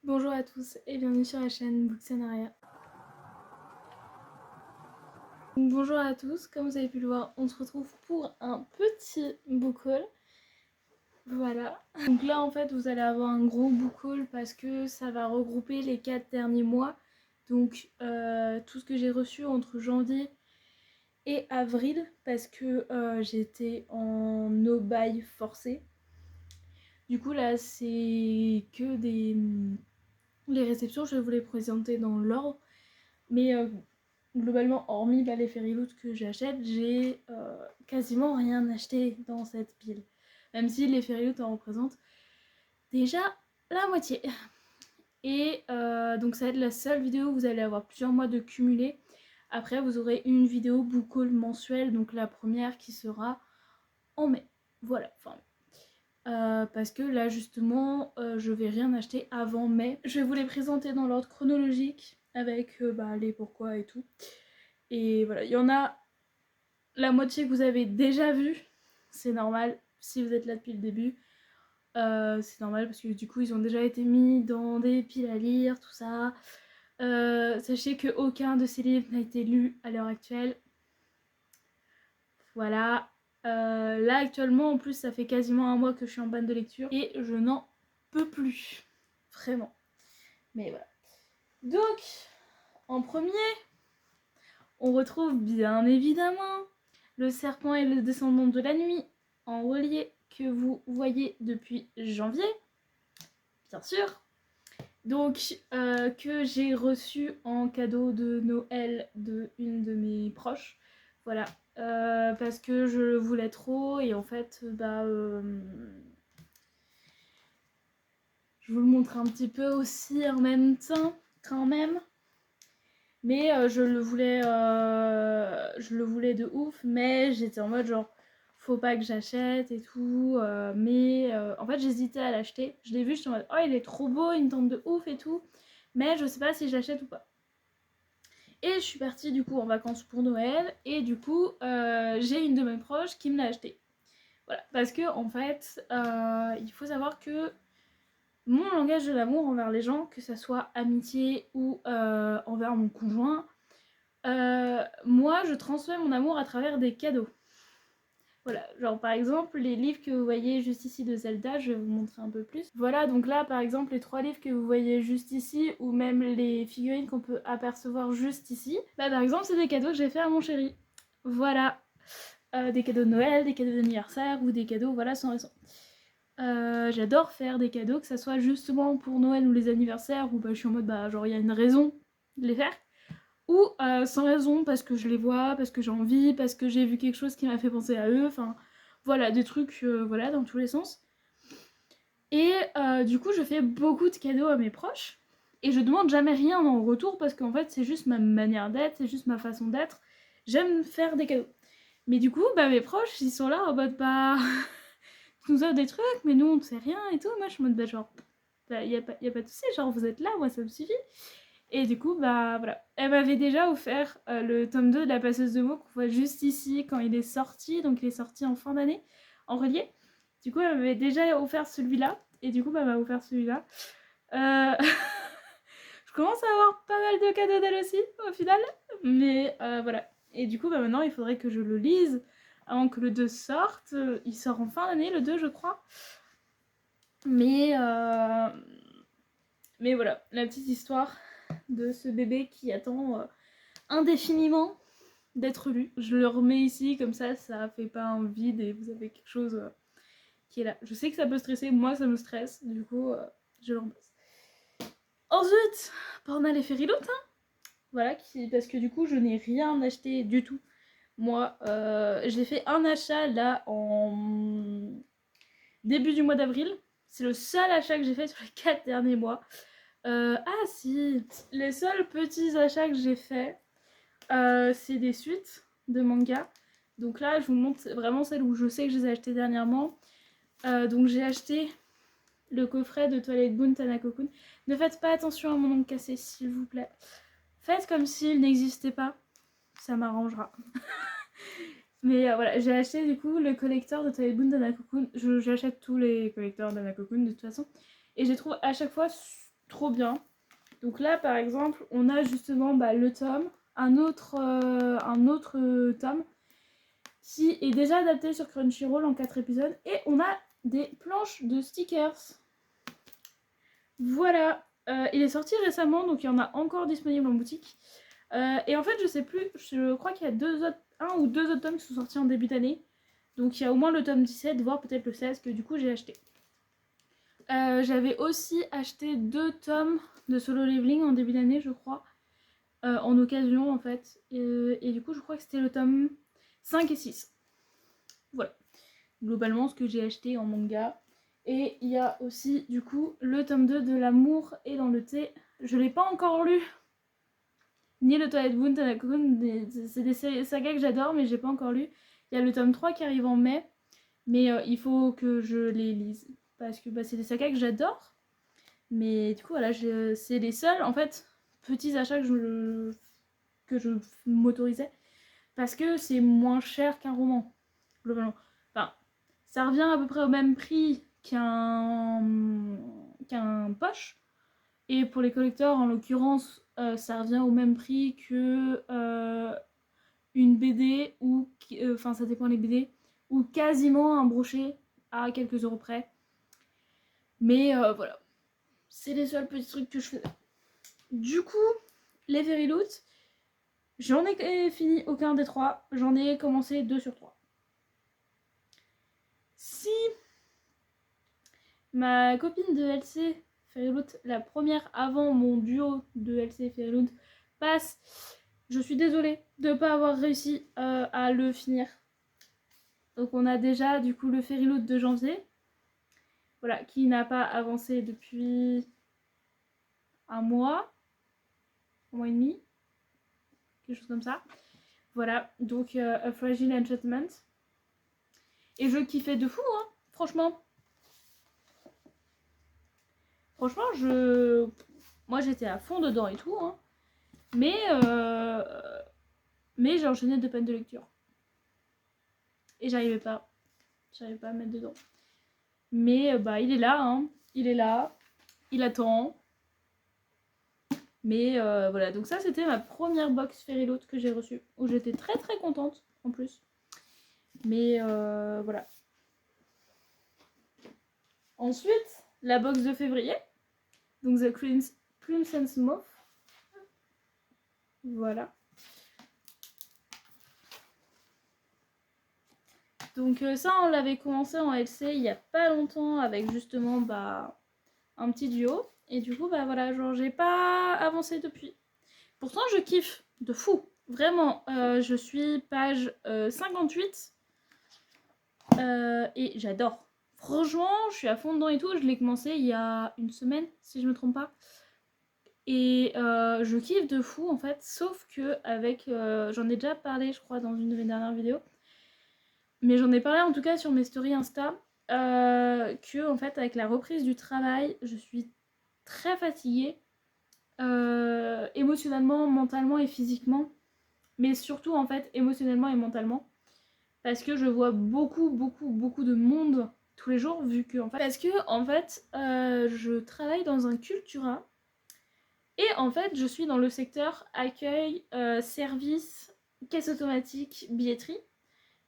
Bonjour à tous et bienvenue sur la chaîne Bookscenaria. Bonjour à tous, comme vous avez pu le voir, on se retrouve pour un petit book haul. Voilà. Donc là en fait vous allez avoir un gros book haul parce que ça va regrouper les 4 derniers mois. Donc tout ce que j'ai reçu entre janvier et avril parce que j'étais en no-buy forcé. Du coup là c'est que les réceptions, je vais vous les présenter dans l'ordre. Mais globalement, hormis les Fairyloot que j'achète, j'ai quasiment rien acheté dans cette pile. Même si les Fairyloot en représentent déjà la moitié. Et donc ça va être la seule vidéo où vous allez avoir plusieurs mois de cumulé. Après, vous aurez une vidéo book haul mensuelle, donc la première qui sera en mai. Voilà, enfin parce que là justement je vais rien acheter avant mai. Je vais vous les présenter dans l'ordre chronologique avec les pourquoi et tout. Et voilà, il y en a la moitié que vous avez déjà vu, c'est normal si vous êtes là depuis le début. C'est normal parce que du coup ils ont déjà été mis dans des piles à lire, tout ça. Sachez qu'aucun de ces livres n'a été lu à l'heure actuelle. Voilà. Là actuellement en plus ça fait quasiment un mois que je suis en panne de lecture et je n'en peux plus. Vraiment. Mais voilà. Donc, en premier, on retrouve bien évidemment Le Serpent et le Descendant de la Nuit en relié que vous voyez depuis janvier, bien sûr. Donc, que j'ai reçu en cadeau de Noël de une de mes proches. Voilà. Parce que je le voulais trop et en fait, je vous le montre un petit peu aussi en même temps, quand même. Mais je le voulais de ouf, mais j'étais en mode genre faut pas que j'achète et tout. Mais en fait j'hésitais à l'acheter. Je l'ai vu, j'étais en mode oh il est trop beau, il me tente de ouf et tout. Mais je sais pas si j'achète ou pas. Et je suis partie du coup en vacances pour Noël. Et du coup j'ai une de mes proches qui me l'a acheté. Voilà, parce que en fait il faut savoir que mon langage de l'amour envers les gens, que ça soit amitié ou envers mon conjoint, moi je transmets mon amour à travers des cadeaux. Voilà, genre par exemple les livres que vous voyez juste ici de Zelda, je vais vous montrer un peu plus. Voilà, donc là par exemple les 3 livres que vous voyez juste ici, ou même les figurines qu'on peut apercevoir juste ici, par exemple c'est des cadeaux que j'ai fait à mon chéri. Voilà, des cadeaux de Noël, des cadeaux d'anniversaire, ou des cadeaux, voilà, sans raison. J'adore faire des cadeaux, que ça soit justement pour Noël ou les anniversaires, où je suis en mode genre il y a une raison de les faire. Ou sans raison, parce que je les vois, parce que j'ai envie, parce que j'ai vu quelque chose qui m'a fait penser à eux, enfin voilà, des trucs voilà, dans tous les sens. Et du coup je fais beaucoup de cadeaux à mes proches, et je demande jamais rien en retour, parce qu'en fait c'est juste ma manière d'être, c'est juste ma façon d'être. J'aime faire des cadeaux. Mais du coup, mes proches, ils sont là en mode tu nous offres des trucs, mais nous on ne sait rien et tout. Moi je suis en mode genre, y a pas de soucis, genre vous êtes là, moi ça me suffit. Et du coup, voilà. Elle m'avait déjà offert le tome 2 de La Passeuse de mots qu'on voit juste ici quand il est sorti. Donc il est sorti en fin d'année, en relié. Du coup, elle m'avait déjà offert celui-là. Et du coup, elle m'a offert celui-là. Je commence à avoir pas mal de cadeaux d'elle aussi, au final. Mais voilà. Et du coup, maintenant, il faudrait que je le lise avant que le 2 sorte. Il sort en fin d'année, le 2, je crois. Mais voilà, la petite histoire de ce bébé qui attend indéfiniment d'être lu. Je le remets ici, comme ça fait pas un vide et vous avez quelque chose qui est là. Je sais que ça peut stresser, moi ça me stresse, du coup je le remplace. Ensuite, on a les Fairyloot, hein. Voilà, parce que du coup je n'ai rien acheté du tout. Moi, j'ai fait un achat là en début du mois d'avril. C'est le seul achat que j'ai fait sur les 4 derniers mois. Ah si, les seuls petits achats que j'ai fait, c'est des suites de manga. Donc là, je vous montre vraiment celles où je sais que je les ai achetées dernièrement. Donc j'ai acheté le coffret de Twilight Boon Tanako-kun. Ne faites pas attention à mon ongle cassé, s'il vous plaît. Faites comme s'il n'existait pas. Ça m'arrangera. Mais voilà, j'ai acheté du coup le collector de Twilight Boon Tanako-kun. J'achète tous les collecteurs de Tanako-kun de toute façon. Et je les trouve à chaque fois trop bien. Donc là par exemple on a justement le tome, un autre tome qui est déjà adapté sur Crunchyroll en 4 épisodes et on a des planches de stickers. Voilà, il est sorti récemment donc il y en a encore disponible en boutique. Et en fait je sais plus, je crois qu'il y a un ou deux autres tomes qui sont sortis en début d'année. Donc il y a au moins le tome 17, voire peut-être le 16 que du coup j'ai acheté. J'avais aussi acheté 2 tomes de Solo Leveling en début d'année je crois. En occasion en fait. Et du coup je crois que c'était le tome 5 et 6. Voilà. Globalement ce que j'ai acheté en manga. Et il y a aussi du coup le tome 2 de L'amour est dans le thé. Je l'ai pas encore lu. Ni le Twilight Moon, Tanakun, c'est des sagas que j'adore mais j'ai pas encore lu. Il y a le tome 3 qui arrive en mai. Mais il faut que je les lise. Parce que c'est des sagas que j'adore. Mais du coup voilà, c'est les seuls en fait petits achats que je m'autorisais. Parce que c'est moins cher qu'un roman, globalement. Enfin, ça revient à peu près au même prix qu'un poche. Et pour les collecteurs, en l'occurrence, ça revient au même prix que une BD ou... Enfin, ça dépend des BD. Ou quasiment un brochet à quelques euros près. Mais voilà. C'est les seuls petits trucs que je faisais. Du coup, les Fairyloot, j'en ai fini aucun des 3. J'en ai commencé 2 sur 3. Si ma copine de LC Fairyloot, la première avant mon duo de LC Fairyloot, passe, je suis désolée de ne pas avoir réussi à le finir. Donc on a déjà du coup le Fairyloot de janvier, voilà, qui n'a pas avancé depuis un mois et demi, quelque chose comme ça. Voilà, donc A Fragile Enchantment. Et je kiffais de fou, hein, franchement. Franchement, moi j'étais à fond dedans et tout, hein. Mais j'ai enchaîné 2 peines de lecture. Et j'arrivais pas à me mettre dedans. Mais il est là, hein. Il est là. Il attend. Mais voilà, donc ça c'était ma première box Fairyloot que j'ai reçue. Où j'étais très très contente en plus. Mais voilà. Ensuite, la box de février. Donc The Crimson Moth. Voilà. Donc ça on l'avait commencé en LC il y a pas longtemps avec justement un petit duo. Et du coup voilà, genre j'ai pas avancé depuis. Pourtant je kiffe de fou. Vraiment, je suis page 58 et j'adore. Franchement, je suis à fond dedans et tout. Je l'ai commencé il y a une semaine, si je me trompe pas. Et je kiffe de fou en fait. Sauf que avec, j'en ai déjà parlé, je crois, dans une de mes dernières vidéos. Mais j'en ai parlé en tout cas sur mes stories Insta. Que en fait, avec la reprise du travail, je suis très fatiguée. Émotionnellement, mentalement et physiquement. Mais surtout en fait émotionnellement et mentalement. Parce que je vois beaucoup de monde tous les jours, vu que en fait, parce que en fait je travaille dans un Cultura et en fait je suis dans le secteur accueil, service, caisse automatique, billetterie,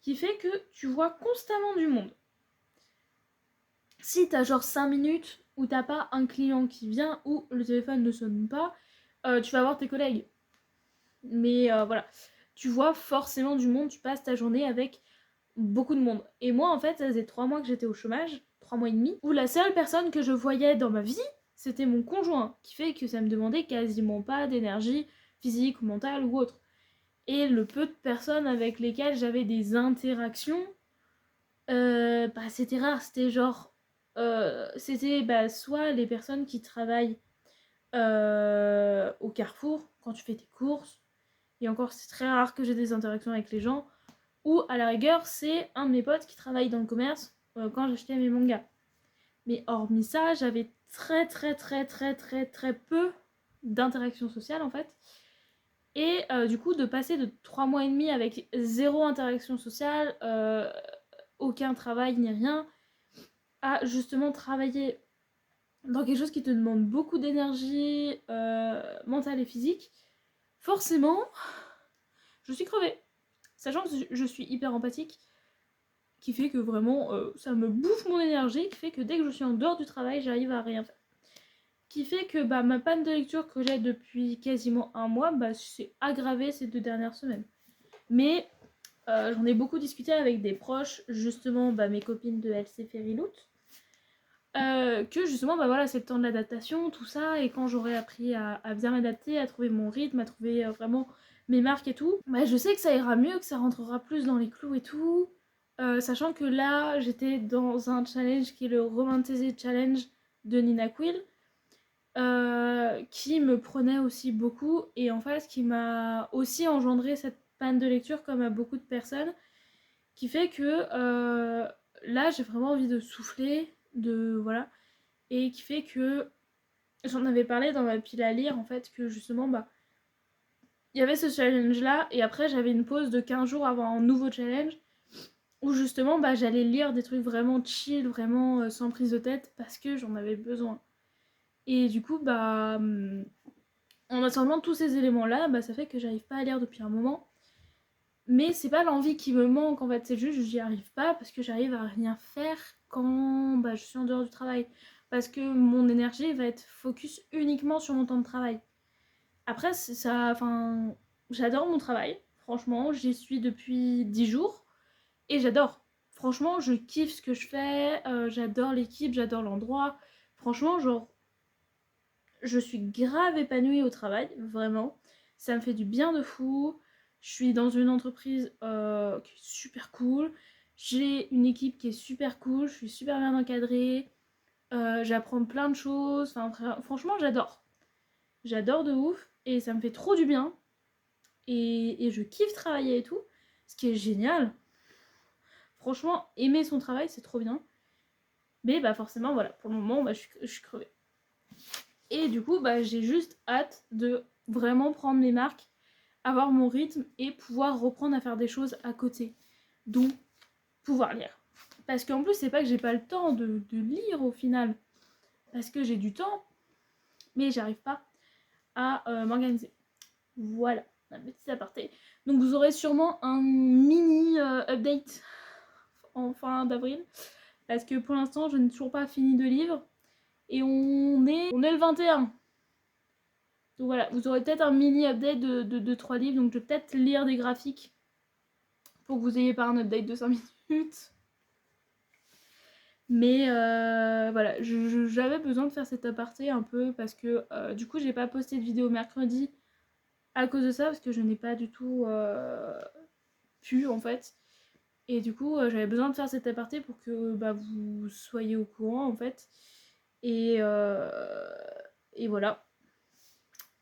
qui fait que tu vois constamment du monde. Si t'as genre 5 minutes où t'as pas un client qui vient ou le téléphone ne sonne pas, tu vas voir tes collègues. Mais voilà, tu vois forcément du monde, tu passes ta journée avec beaucoup de monde. Et moi, en fait, ça faisait 3 mois que j'étais au chômage, 3 mois et demi, où la seule personne que je voyais dans ma vie, c'était mon conjoint, qui fait que ça me demandait quasiment pas d'énergie physique ou mentale ou autre. Et le peu de personnes avec lesquelles j'avais des interactions, c'était rare, c'était genre... c'était soit les personnes qui travaillent au Carrefour, quand tu fais tes courses, et encore c'est très rare que j'ai des interactions avec les gens, ou à la rigueur c'est un de mes potes qui travaille dans le commerce quand j'achetais mes mangas. Mais hormis ça, j'avais très peu d'interactions sociales en fait. Et du coup de passer de 3 mois et demi avec 0 interaction sociale, aucun travail ni rien, à justement travailler dans quelque chose qui te demande beaucoup d'énergie mentale et physique, forcément, je suis crevée. Sachant que je suis hyper empathique, qui fait que vraiment, ça me bouffe mon énergie, qui fait que dès que je suis en dehors du travail, j'arrive à rien faire. Qui fait que ma panne de lecture que j'ai depuis quasiment un mois, c'est aggravé ces 2 dernières semaines. Mais j'en ai beaucoup discuté avec des proches, justement mes copines de LC Feriloot, que justement voilà, c'est le temps de l'adaptation, tout ça, et quand j'aurai appris à bien m'adapter, à trouver mon rythme, à trouver vraiment mes marques et tout, je sais que ça ira mieux, que ça rentrera plus dans les clous et tout, sachant que là j'étais dans un challenge qui est le Romantasy Challenge de Nina Quill, qui me prenait aussi beaucoup, et en fait qui m'a aussi engendré cette panne de lecture comme à beaucoup de personnes, qui fait que là j'ai vraiment envie de souffler, voilà, et qui fait que j'en avais parlé dans ma pile à lire en fait, que justement il y avait ce challenge là, et après j'avais une pause de 15 jours avant un nouveau challenge où justement j'allais lire des trucs vraiment chill, vraiment sans prise de tête, parce que j'en avais besoin. Et du coup en assemblant tous ces éléments là, ça fait que j'arrive pas à lire depuis un moment. Mais c'est pas l'envie qui me manque en fait, c'est juste que j'y arrive pas parce que j'arrive à rien faire quand je suis en dehors du travail. Parce que mon énergie va être focus uniquement sur mon temps de travail. Après, j'adore mon travail, franchement, j'y suis depuis 10 jours et j'adore. Franchement, je kiffe ce que je fais, j'adore l'équipe, j'adore l'endroit. Franchement, je suis grave épanouie au travail, vraiment. Ça me fait du bien de fou. Je suis dans une entreprise qui est super cool. J'ai une équipe qui est super cool. Je suis super bien encadrée. J'apprends plein de choses. Franchement, j'adore. J'adore de ouf. Et ça me fait trop du bien. Et je kiffe travailler et tout. Ce qui est génial. Franchement, aimer son travail, c'est trop bien. Mais forcément, voilà, pour le moment, je suis crevée. Et du coup, j'ai juste hâte de vraiment prendre mes marques, avoir mon rythme et pouvoir reprendre à faire des choses à côté. Donc, pouvoir lire. Parce qu'en plus, c'est pas que j'ai pas le temps de lire au final. Parce que j'ai du temps, mais j'arrive pas à m'organiser. Voilà, un petit aparté. Donc vous aurez sûrement un mini update en fin d'avril. Parce que pour l'instant, je n'ai toujours pas fini de lire. Et on est le 21. Donc voilà, vous aurez peut-être un mini update de 3 livres. Donc je vais peut-être lire des graphiques pour que vous ayez pas un update de 5 minutes. Mais voilà, j'avais besoin de faire cet aparté un peu parce que du coup j'ai pas posté de vidéo mercredi à cause de ça, parce que je n'ai pas du tout pu en fait. Et du coup j'avais besoin de faire cet aparté pour que vous soyez au courant en fait. Et voilà.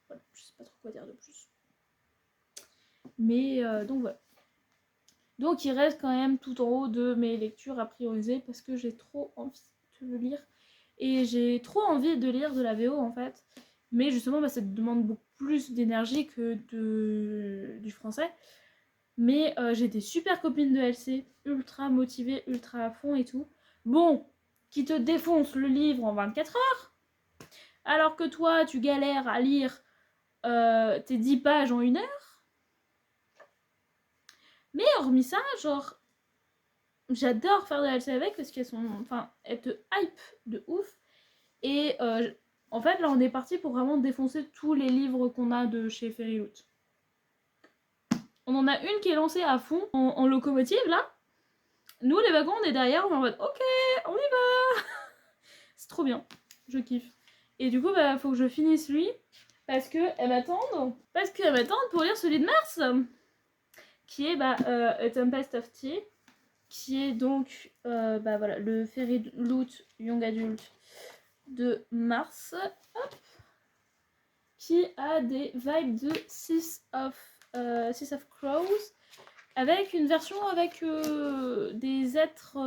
Voilà, je sais pas trop quoi dire de plus. Mais donc voilà. Donc il reste quand même tout en haut de mes lectures à prioriser parce que j'ai trop envie de le lire. Et j'ai trop envie de lire de la VO en fait. Mais justement ça demande beaucoup plus d'énergie que du français. Mais j'ai des super copines de LC, ultra motivées, ultra à fond et tout. Bon, qui te défonce le livre en 24 heures. Alors que toi tu galères à lire tes 10 pages en 1 heure. Mais hormis ça, genre, j'adore faire de la LC avec parce qu'elles sont, elles te hype de ouf. Et en fait, là, on est parti pour vraiment défoncer tous les livres qu'on a de chez Feriloot. On en a une qui est lancée à fond en locomotive là. Nous, les wagons, on est derrière, on est en mode ok, on y va. C'est trop bien, je kiffe. Et du coup, faut que je finisse lui parce qu'elles m'attendent. Parce qu'elles m'attendent pour lire celui de mars, qui est A Tempest of Tea, qui est donc voilà, le Feriloot Young Adult de mars, hop, qui a des vibes de Six of Crows, avec une version avec des êtres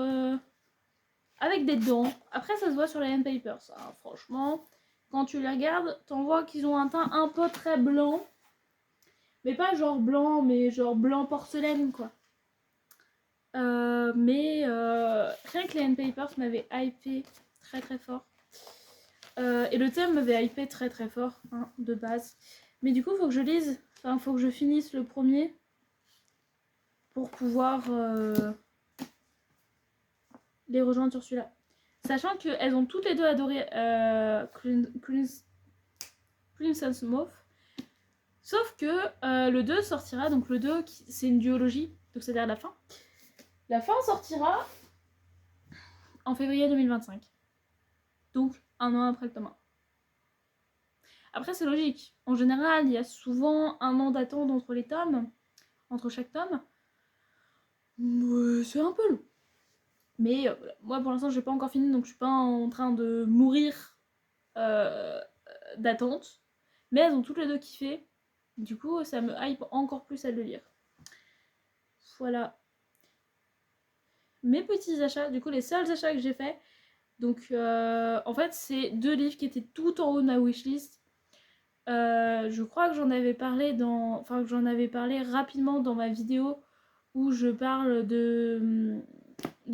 avec des dents. Après ça se voit sur les hand papers, hein, franchement, quand tu les regardes, t'en vois qu'ils ont un teint un peu très blanc, mais pas genre blanc, mais genre blanc porcelaine quoi. Mais rien que les hand papers m'avaient hypé très très fort. Et le thème m'avait hypé très très fort, hein, de base. Mais du coup, faut que je lise, enfin, faut que je finisse le premier pour pouvoir les rejoindre sur celui-là. Sachant qu'elles ont toutes les deux adoré Princess Mauve. Sauf que le 2 sortira, donc le 2, c'est une duologie, donc c'est-à-dire la fin. La fin sortira en février 2025. Donc, un an après le tome 1. Après, c'est logique. En général, il y a souvent un an d'attente entre les tomes, entre chaque tome. C'est un peu long. Mais moi, pour l'instant, je n'ai pas encore fini, donc je suis pas en train de mourir d'attente. Mais elles ont toutes les deux kiffé. Du coup, ça me hype encore plus à le lire. Voilà. Mes petits achats, du coup, les seuls achats que j'ai faits. Donc, en fait, c'est 2 livres qui étaient tout en haut de ma wishlist. Je crois que j'en avais parlé que j'en avais parlé rapidement dans ma vidéo où je parle de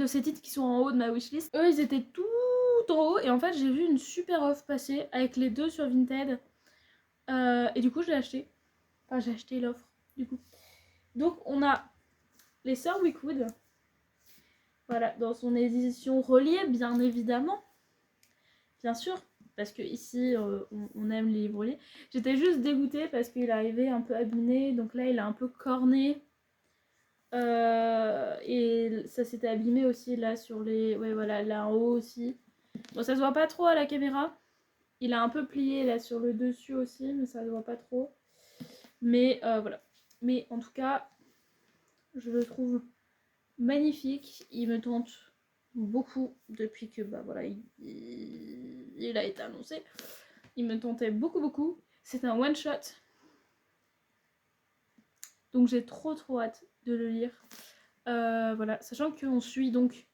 ces titres qui sont en haut de ma wishlist. Eux, ils étaient tout en haut et en fait, j'ai vu une super offre passer avec les 2 sur Vinted. Et du coup, je l'ai acheté. Enfin, j'ai acheté l'offre, du coup. Donc, on a les Sœurs Wickwood. Voilà, dans son édition reliée, bien évidemment. Bien sûr, parce que ici, on aime les livres reliés. J'étais juste dégoûtée parce qu'il arrivait un peu abîmé. Donc là, il a un peu corné. Et ça s'était abîmé aussi là sur les... Ouais, voilà, là en haut aussi. Bon, ça se voit pas trop à la caméra. Il a un peu plié là sur le dessus aussi, mais ça se voit pas trop. Mais voilà. Mais en tout cas, je le trouve magnifique. Il me tente beaucoup depuis que bah voilà, il a été annoncé. Il me tentait beaucoup. C'est un one shot. Donc j'ai trop hâte de le lire. Voilà, sachant qu'on suit donc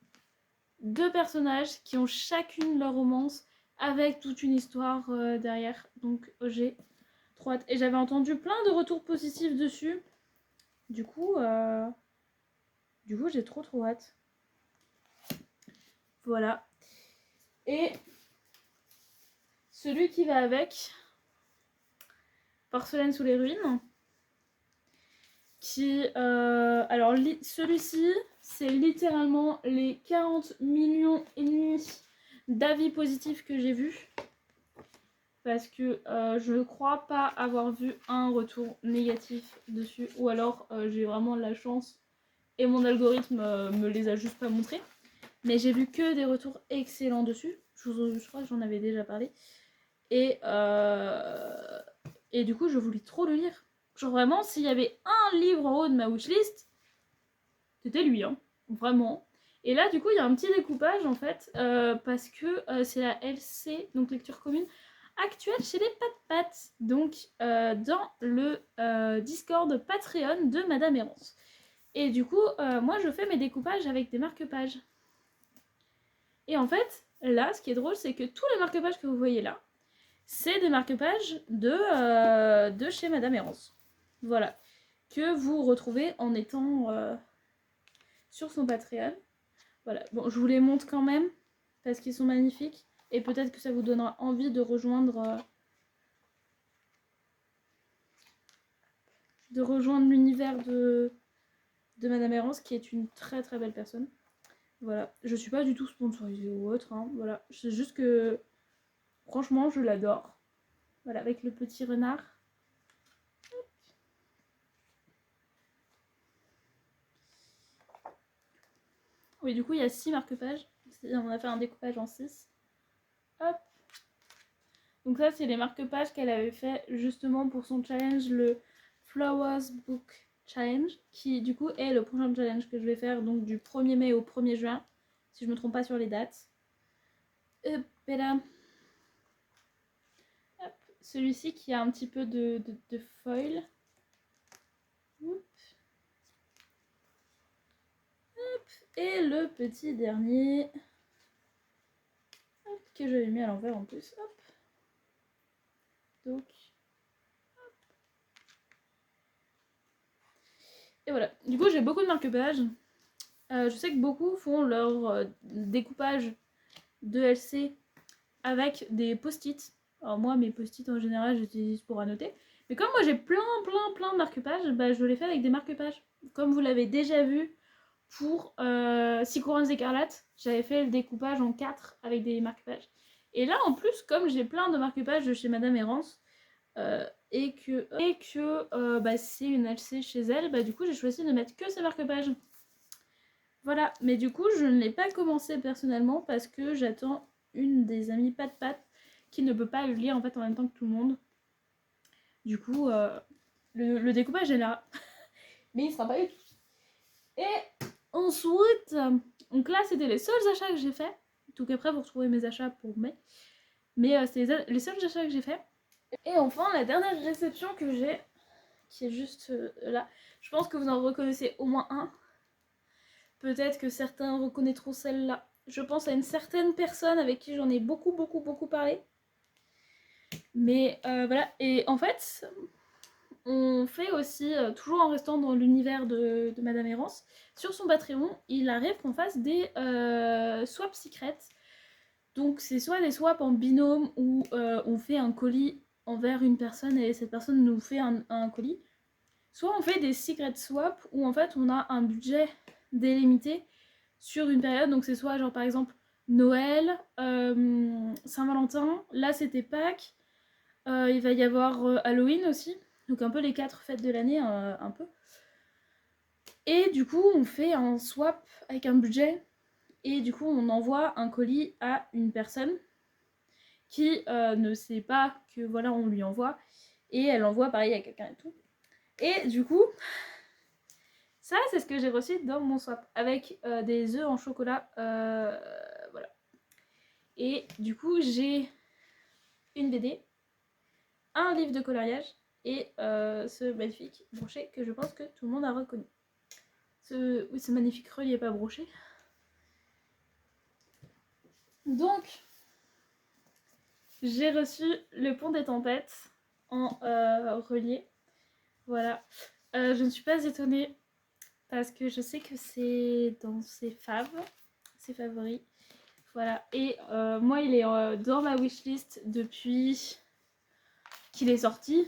2 personnages qui ont chacune leur romance avec toute une histoire derrière. Donc j'ai trop hâte. Et j'avais entendu plein de retours positifs dessus. Du coup j'ai trop hâte. Voilà. Et celui qui va avec, Porcelaine sous les ruines, qui... alors celui-ci, c'est littéralement les 40 millions et demi d'avis positifs que j'ai vus. Parce que je crois pas avoir vu un retour négatif dessus. Ou alors j'ai vraiment de la chance et mon algorithme me les a juste pas montrés. Mais j'ai vu que des retours excellents dessus. Je crois que j'en avais déjà parlé. Et du coup, je voulais trop le lire. Genre vraiment, s'il y avait un livre en haut de ma wishlist, c'était lui, hein. Vraiment. Et là, du coup, il y a un petit découpage, en fait, parce que c'est la LC, donc lecture commune, actuelle chez les Pat. Donc, dans le Discord Patreon de Madame Errance. Et du coup, moi, je fais mes découpages avec des marque-pages. Et en fait, là, ce qui est drôle, c'est que tous les marque-pages que vous voyez là, c'est des marque-pages de chez Madame Errance. Voilà. Que vous retrouvez en étant sur son Patreon. Voilà. Bon, je vous les montre quand même, parce qu'ils sont magnifiques. Et peut-être que ça vous donnera envie de rejoindre l'univers de Madame Errance, qui est une très très belle personne. Voilà. Je suis pas du tout sponsorisée ou autre, hein. Voilà. C'est juste que, franchement, je l'adore. Voilà, avec le petit renard. Oui, du coup, il y a 6 marque-pages. On a fait un découpage en 6. Hop. Donc ça, c'est les marque-pages qu'elle avait fait justement pour son challenge, le Flowers Book Challenge, qui du coup est le prochain challenge que je vais faire, donc du 1er mai au 1er juin, si je me trompe pas sur les dates. Hop, et là. Hop. Celui-ci qui a un petit peu de foil. Hop. Hop. Et le petit dernier. Hop, que j'avais mis à l'envers en plus. Hop. Donc, hop. Et voilà. Du coup, j'ai beaucoup de marque-pages. Je sais que beaucoup font leur découpage de LC avec des post-it. Alors moi, mes post-it en général, j'utilise pour annoter. Mais comme moi j'ai plein de marque-pages, bah, je les fais avec des marque-pages. Comme vous l'avez déjà vu pour 6 couronnes écarlates, j'avais fait le découpage en 4 avec des marque-pages. Et là, en plus, comme j'ai plein de marque-pages de chez Madame Errance, et que bah, c'est une LC chez elle, bah, du coup, j'ai choisi de mettre que ces marque-pages. Voilà, mais du coup, je ne l'ai pas commencé personnellement parce que j'attends une des amies Pat qui ne peut pas le lire en fait en même temps que tout le monde. Du coup, le découpage est là, mais il sera pas du tout. Et ensuite, donc là, c'était les seuls achats que j'ai fait. Donc après, vous retrouvez mes achats pour mai. Mais c'est les seuls achats que j'ai fait. Et enfin, la dernière réception que j'ai, qui est juste là. Je pense que vous en reconnaissez au moins un. Peut-être que certains reconnaîtront celle-là. Je pense à une certaine personne avec qui j'en ai beaucoup parlé. Mais voilà, et en fait, on fait aussi, toujours en restant dans l'univers de Madame Errance, sur son Patreon, il arrive qu'on fasse des swaps secrets. Donc c'est soit des swaps en binôme où on fait un colis envers une personne et cette personne nous fait un colis. Soit on fait des secret swaps où en fait on a un budget délimité sur une période, donc c'est soit genre par exemple Noël, Saint-Valentin, là c'était Pâques, il va y avoir Halloween aussi, donc un peu les 4 fêtes de l'année, un peu. Et du coup on fait un swap avec un budget, et du coup on envoie un colis à une personne qui ne sait pas que voilà on lui envoie, et elle envoie pareil à quelqu'un et tout. Et du coup, ça c'est ce que j'ai reçu dans mon swap, avec des œufs en chocolat, voilà. Et du coup j'ai une BD, un livre de coloriage et ce magnifique brochet que je pense que tout le monde a reconnu. Ce magnifique relief pas broché. Donc, j'ai reçu le Pont des Tempêtes en relié. Voilà. Je ne suis pas étonnée parce que je sais que c'est dans ses favoris. Voilà. Et moi, il est dans ma wishlist depuis qu'il est sorti,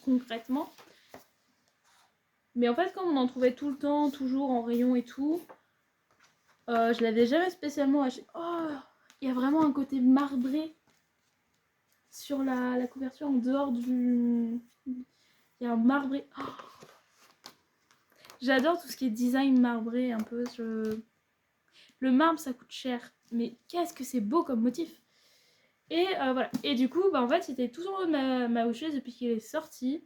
concrètement. Mais en fait, comme on en trouvait tout le temps, toujours en rayon et tout, je l'avais jamais spécialement acheté. Oh, il y a vraiment un côté marbré sur la couverture en dehors du... Il y a un marbré. Oh, j'adore tout ce qui est design marbré un peu. Le marbre, ça coûte cher. Mais qu'est-ce que c'est beau comme motif. Et voilà. Et du coup, bah, en fait, c'était tout en haut de ma wishlist depuis qu'il est sorti.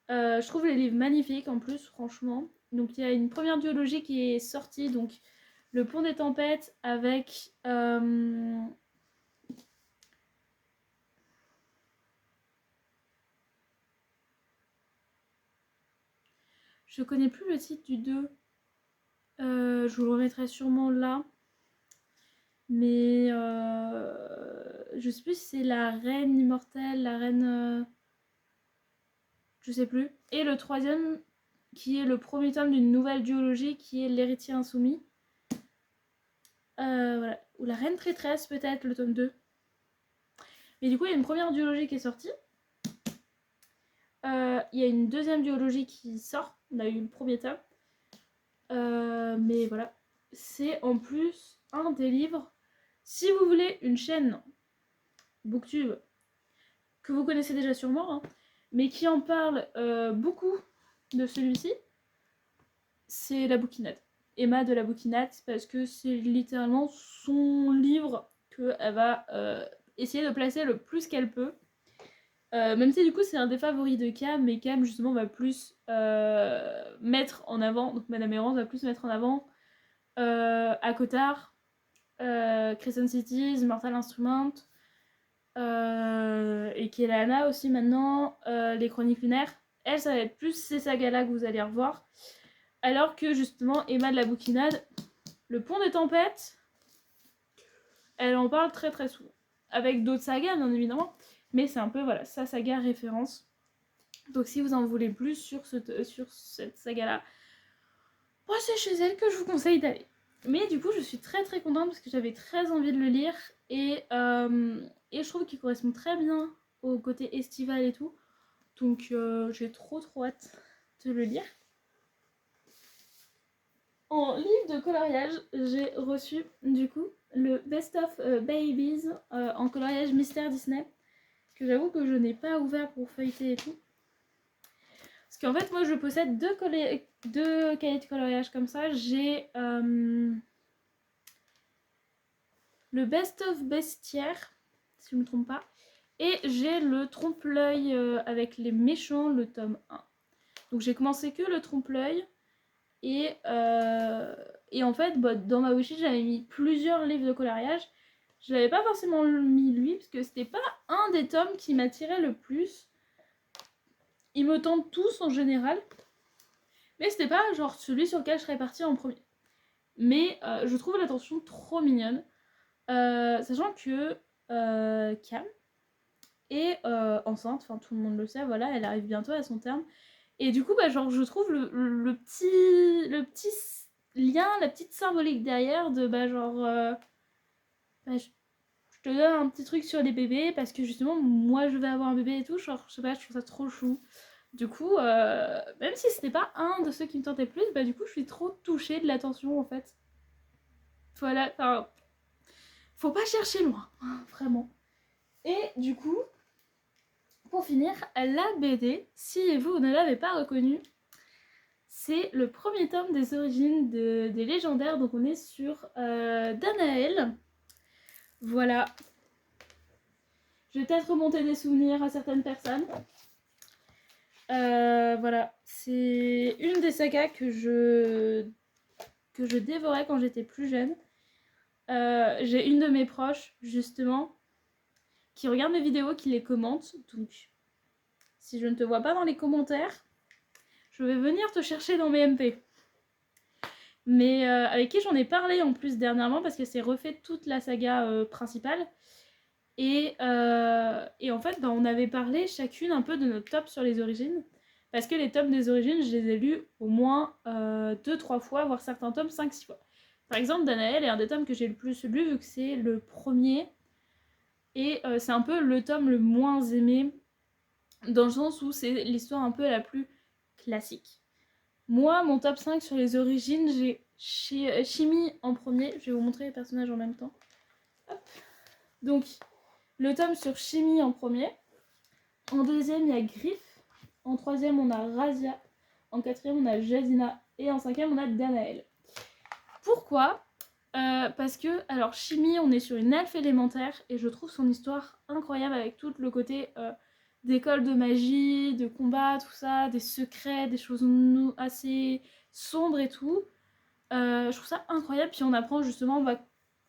Je trouve les livres magnifiques en plus, franchement. Donc il y a une première duologie qui est sortie, donc Le Pont des Tempêtes avec... Je connais plus le titre du 2. Je vous le remettrai sûrement là. Mais je sais plus si c'est la reine immortelle, la reine... je sais plus. Et le troisième, qui est le premier tome d'une nouvelle duologie, qui est L'Héritier Insoumis. Voilà. Ou la reine traîtresse peut-être, le tome 2. Mais du coup, il y a une première duologie qui est sortie. Il y a une deuxième duologie qui sort. On a eu le premier tome. Mais voilà. C'est en plus un des livres. Si vous voulez une chaîne Booktube que vous connaissez déjà sûrement, hein, mais qui en parle beaucoup de celui-ci, c'est La Bouquinade. Emma de La Bouquinade, parce que c'est littéralement son livre qu'elle va essayer de placer le plus qu'elle peut. Même si du coup c'est un des favoris de Cam, mais Cam justement va plus mettre en avant, donc Madame Errance va plus mettre en avant ACOTAR, Crescent Cities, Mortal Instrument, et Kelana aussi maintenant, les Chroniques Lunaires. Elle, ça va être plus ces sagas-là que vous allez revoir. Alors que justement, Emma de la Bouquinade, Le Pont des Tempêtes, elle en parle très souvent. Avec d'autres sagas, bien évidemment. Mais c'est un peu, voilà, sa saga référence. Donc si vous en voulez plus sur cette saga-là, moi c'est chez elle que je vous conseille d'aller. Mais du coup, je suis très contente parce que j'avais très envie de le lire. Et je trouve qu'il correspond très bien au côté estival et tout. Donc j'ai trop hâte de le lire. En livre de coloriage, j'ai reçu du coup le Best of Babies en coloriage Mystère Disney, que j'avoue que je n'ai pas ouvert pour feuilleter et tout. Parce qu'en fait, moi je possède deux cahiers de coloriage comme ça. J'ai le Best of Bestiaire, si je ne me trompe pas, et j'ai le Trompe-l'œil avec les méchants, le tome 1. Donc j'ai commencé que le Trompe-l'œil. Et en fait, dans ma wishlist, j'avais mis plusieurs livres de coloriage. Je n'avais pas forcément mis lui, parce que c'était pas un des tomes qui m'attirait le plus. Ils me tentent tous en général. Mais c'était pas genre celui sur lequel je serais partie en premier. Mais je trouve l'attention trop mignonne. Sachant que Cam est enceinte, enfin tout le monde le sait, voilà, elle arrive bientôt à son terme. Et du coup, genre, je trouve le petit lien, la petite symbolique derrière de, genre, je te donne un petit truc sur les bébés parce que justement, moi, je vais avoir un bébé et tout, genre, je sais pas, je trouve ça trop chou. Du coup, même si c'était pas un de ceux qui me tentait plus, du coup, je suis trop touchée de l'attention, en fait. Voilà, enfin, faut pas chercher loin, vraiment. Et du coup, pour finir, la BD, si vous ne l'avez pas reconnue, c'est le premier tome des origines des légendaires, donc on est sur Danaël. Voilà. Je vais peut-être remonter des souvenirs à certaines personnes. Voilà, c'est une des sagas que je dévorais quand j'étais plus jeune. J'ai une de mes proches, justement, qui regarde mes vidéos, qui les commente. Donc, si je ne te vois pas dans les commentaires, je vais venir te chercher dans mes MP. Mais avec qui j'en ai parlé en plus dernièrement, parce que c'est refait toute la saga principale. Et en fait, on avait parlé chacune un peu de notre top sur les origines. Parce que les tomes des origines, je les ai lus au moins 2-3 fois, voire certains tomes 5-6 fois. Par exemple, Danaël est un des tomes que j'ai le plus lu, vu que c'est le premier. Et c'est un peu le tome le moins aimé, dans le sens où c'est l'histoire un peu la plus classique. Moi, mon top 5 sur les origines, j'ai Chimie en premier. Je vais vous montrer les personnages en même temps. Hop. Donc, le tome sur Chimie en premier. En deuxième, il y a Griffe. En troisième, on a Razia. En quatrième, on a Jadina. Et en cinquième, on a Danaël. Pourquoi parce que, alors, Chimie, on est sur une elfe élémentaire. Et je trouve son histoire incroyable avec tout le côté d'école de magie, de combat, tout ça, des secrets, des choses assez sombres et tout. Je trouve ça incroyable. Puis on apprend justement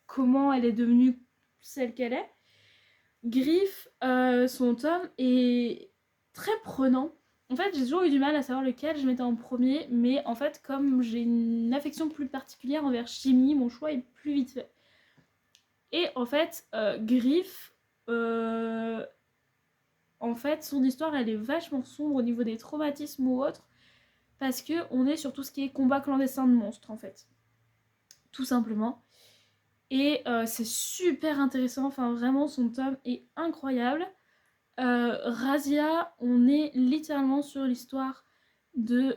comment elle est devenue celle qu'elle est. Griffe, son tome est très prenant. En fait, j'ai toujours eu du mal à savoir lequel je mettais en premier, mais en fait, comme j'ai une affection plus particulière envers Chimie, mon choix est plus vite fait. Et en fait, Griffe, en fait, son histoire, elle est vachement sombre au niveau des traumatismes ou autres, parce que on est sur tout ce qui est combat clandestin de monstres, en fait. Tout simplement. Et c'est super intéressant, enfin vraiment son tome est incroyable. Razia, on est littéralement sur l'histoire de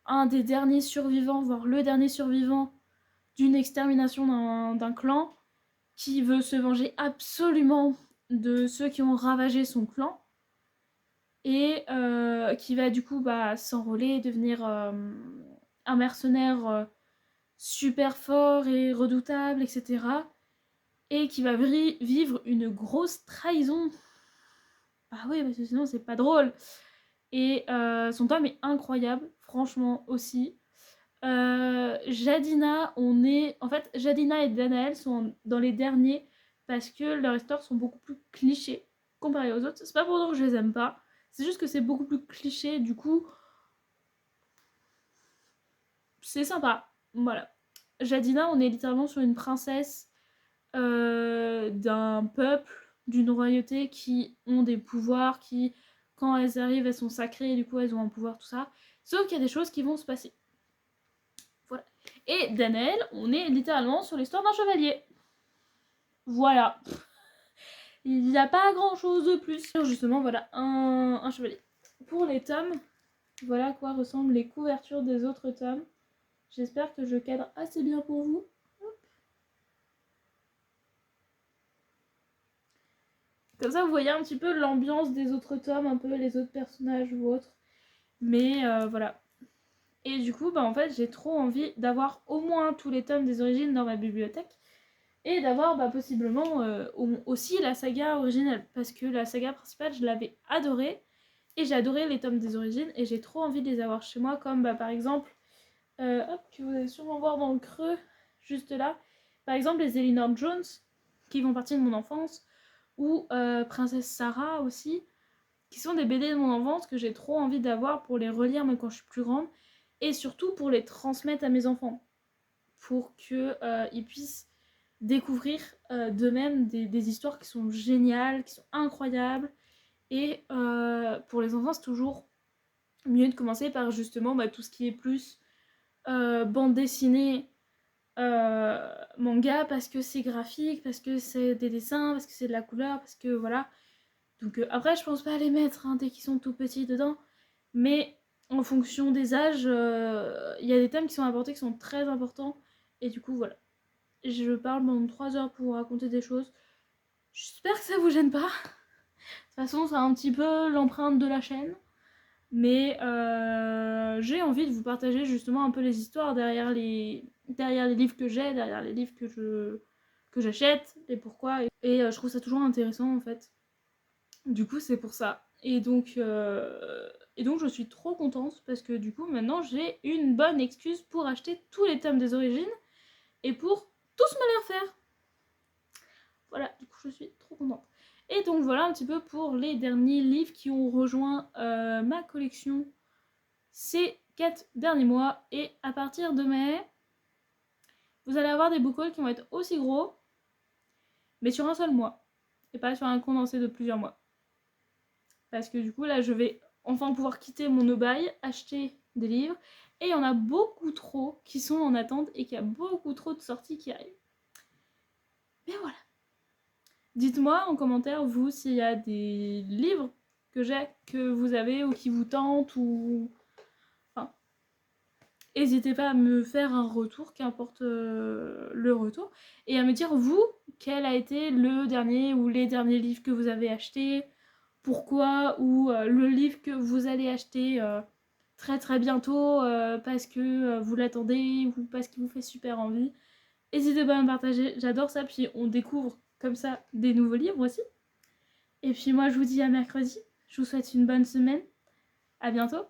un des derniers survivants, voire le dernier survivant d'une extermination d'un clan qui veut se venger absolument de ceux qui ont ravagé son clan et qui va du coup s'enrôler, devenir un mercenaire super fort et redoutable, etc. Et qui va vivre une grosse trahison. Bah oui, parce que sinon c'est pas drôle. Et son tome est incroyable, franchement aussi. Jadina, en fait, Jadina et Danaël sont dans les derniers parce que leurs histoires sont beaucoup plus clichés comparées aux autres. C'est pas pour dire que je les aime pas, c'est juste que c'est beaucoup plus cliché, du coup, c'est sympa. Voilà. Jadina, on est littéralement sur une princesse d'un peuple, d'une royauté qui ont des pouvoirs, qui, quand elles arrivent, elles sont sacrées, et du coup, elles ont un pouvoir, tout ça. Sauf qu'il y a des choses qui vont se passer. Voilà. Et Danaël, on est littéralement sur l'histoire d'un chevalier. Voilà. Il n'y a pas grand chose de plus. Justement, voilà, un chevalier. Pour les tomes, voilà à quoi ressemblent les couvertures des autres tomes. J'espère que je cadre assez bien pour vous. Hop. Comme ça, vous voyez un petit peu l'ambiance des autres tomes, un peu les autres personnages ou autres. Mais voilà. Et du coup, en fait, j'ai trop envie d'avoir au moins tous les tomes des origines dans ma bibliothèque. Et d'avoir possiblement aussi la saga originale. Parce que la saga principale, je l'avais adorée. Et j'ai adoré les tomes des origines. Et j'ai trop envie de les avoir chez moi. Comme par exemple, que vous allez sûrement voir dans le creux, juste là. Par exemple, les Elinor Jones, qui font partie de mon enfance. Ou Princesse Sarah aussi. Qui sont des BD de mon enfance que j'ai trop envie d'avoir pour les relire même quand je suis plus grande. Et surtout pour les transmettre à mes enfants. Pour qu'ils puissent découvrir d'eux-mêmes des histoires qui sont géniales, qui sont incroyables. Et pour les enfants, c'est toujours mieux de commencer par justement tout ce qui est plus bande dessinée, manga, parce que c'est graphique, parce que c'est des dessins, parce que c'est de la couleur, parce que voilà. Donc après, je pense pas les mettre dès qu'ils sont tout petits dedans, mais en fonction des âges, il y a des thèmes qui sont apportés qui sont très importants, et du coup, voilà. Je parle pendant 3 heures pour vous raconter des choses. J'espère que ça vous gêne pas. De toute façon, c'est un petit peu l'empreinte de la chaîne. Mais j'ai envie de vous partager justement un peu les histoires derrière les livres que j'ai, derrière les livres que j'achète, et pourquoi. Et je trouve ça toujours intéressant en fait. Du coup, c'est pour ça. Et donc je suis trop contente parce que du coup, maintenant, j'ai une bonne excuse pour acheter tous les tomes des origines et pour tous me les refaire. Voilà, du coup, je suis trop contente. Et donc voilà un petit peu pour les derniers livres qui ont rejoint ma collection ces 4 derniers mois. Et à partir de mai, vous allez avoir des book hauls qui vont être aussi gros, mais sur un seul mois. Et pas sur un condensé de plusieurs mois. Parce que du coup, là, je vais enfin pouvoir quitter mon no-buy, acheter des livres. Et il y en a beaucoup trop qui sont en attente et qu'il y a beaucoup trop de sorties qui arrivent. Mais voilà. Dites-moi en commentaire, vous, s'il y a des livres que j'ai, que vous avez ou qui vous tentent ou... Enfin, n'hésitez pas à me faire un retour, qu'importe le retour. Et à me dire, vous, quel a été le dernier ou les derniers livres que vous avez achetés, pourquoi, ou le livre que vous allez acheter très très bientôt parce que vous l'attendez ou parce qu'il vous fait super envie. N'hésitez pas à me partager, j'adore ça, puis on découvre comme ça des nouveaux livres aussi. Et puis moi je vous dis à mercredi, je vous souhaite une bonne semaine, à bientôt.